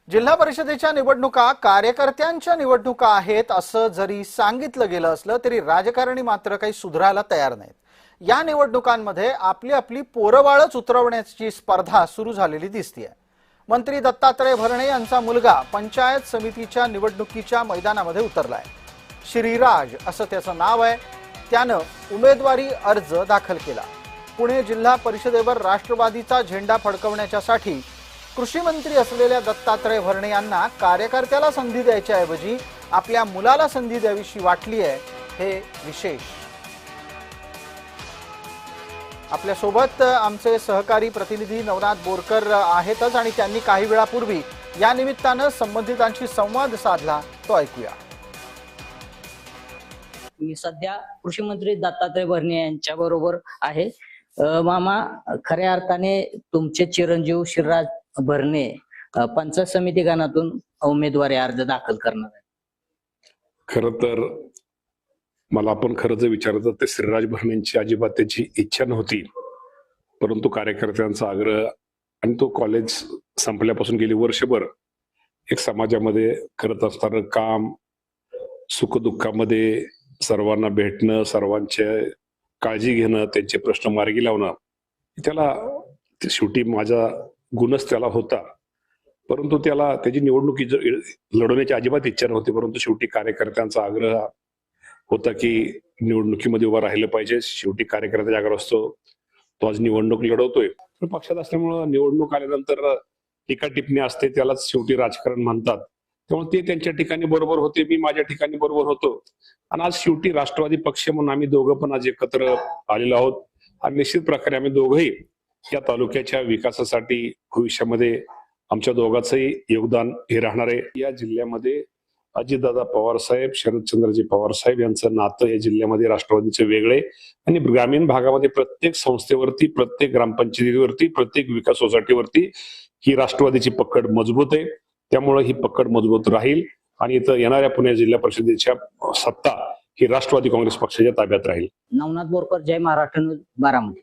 जिल्हा परिषदेच्या निवडणुका कार्यकर्त्यांच्या निवडणुका आहेत असं जरी सांगितलं गेलं असलं तरी राजकारणी मात्र काही सुधारायला तयार नाहीत। या निवडणुकांमध्ये आपली आपली पोरबाळच उतरवण्याची स्पर्धा सुरू झालेली दिसतेय। मंत्री दत्तात्रय भरणे यांचा मुलगा पंचायत समितीच्या निवडणुकीच्या मैदानामध्ये उतरलाय। श्रीराज असं त्याचं नाव आहे। त्यानं उमेदवारी अर्ज दाखल केला। पुणे जिल्हा परिषदेवर राष्ट्रवादीचा झेंडा फडकवण्यासाठी कृषी मंत्री असलेल्या दत्तात्रय भरणे यांना कार्यकर्त्याला संधी द्यायच्या ऐवजी आपल्या मुलाला संधी द्यावीशी वाटली आहे, हे विशेष। आपल्या सोबत आमचे सहकारी प्रतिनिधी नवनाथ बोरकर आहेतच आणि त्यांनी काही वेळापूर्वी या निमित्तानं संबंधितांशी संवाद साधला, तो ऐकूया। मी सध्या कृषी मंत्री दत्तात्रय भरणे यांच्या बरोबर आहे। मामा, खऱ्या अर्थाने तुमचे चिरंजीव श्रीराज भरणे पंचायत समिती गणातून उमेदवारी अर्ज दाखल करणार आहे। खरं तर मला आपण खरं जर विचारलं तर श्रीराज भरणेंची अजिबात त्याची इच्छा नव्हती, परंतु कार्यकर्त्यांचा आग्रह आणि तो कॉलेज संपल्यापासून गेली वर्षभर एक समाजामध्ये करत असताना काम, सुखदुःखामध्ये सर्वांना भेटणं, सर्वांचे काळजी घेणं, त्यांचे प्रश्न मार्गी लावणं, त्याला शेवटी माझा गुणच त्याला होता। परंतु त्याला त्याची निवडणुकी लढवण्याची अजिबात इच्छा नव्हती, परंतु शेवटी कार्यकर्त्यांचा आग्रह होता की निवडणुकीमध्ये उभा राहिलं पाहिजे। शेवटी कार्यकर्ता जागा असतो, तो आज निवडणूक लढवतोय। पण पक्षात असल्यामुळं निवडणूक आल्यानंतर टीका टिप्पणी असते, त्यालाच शेवटी राजकारण म्हणतात। त्यामुळे ते त्यांच्या ठिकाणी बरोबर होते, मी माझ्या ठिकाणी बरोबर होतो। आणि आज शेवटी राष्ट्रवादी पक्ष म्हणून आम्ही दोघं पण आज एकत्र आलेलो आहोत आणि निश्चित प्रकारे आम्ही दोघंही या तालुक्याच्या विकासासाठी भविष्यामध्ये आमच्या दोघांचंही योगदान हे राहणार आहे। या जिल्ह्यामध्ये अजितदादा पवार साहेब, शरदचंद्रजी पवार साहेब यांचं नातं या जिल्ह्यामध्ये राष्ट्रवादीचे वेगळे आणि ग्रामीण भागामध्ये प्रत्येक संस्थेवरती, प्रत्येक ग्रामपंचायतीवरती, प्रत्येक विकास सोसायटीवरती ही राष्ट्रवादीची पकड मजबूत आहे। त्यामुळे ही पकड मजबूत राहील आणि इथं येणाऱ्या पुणे जिल्हा परिषदेच्या सत्ता ही राष्ट्रवादी काँग्रेस पक्षाच्या ताब्यात राहील। नवनाथ बोरकर, जय महाराष्ट्र न्यूज, बारामती।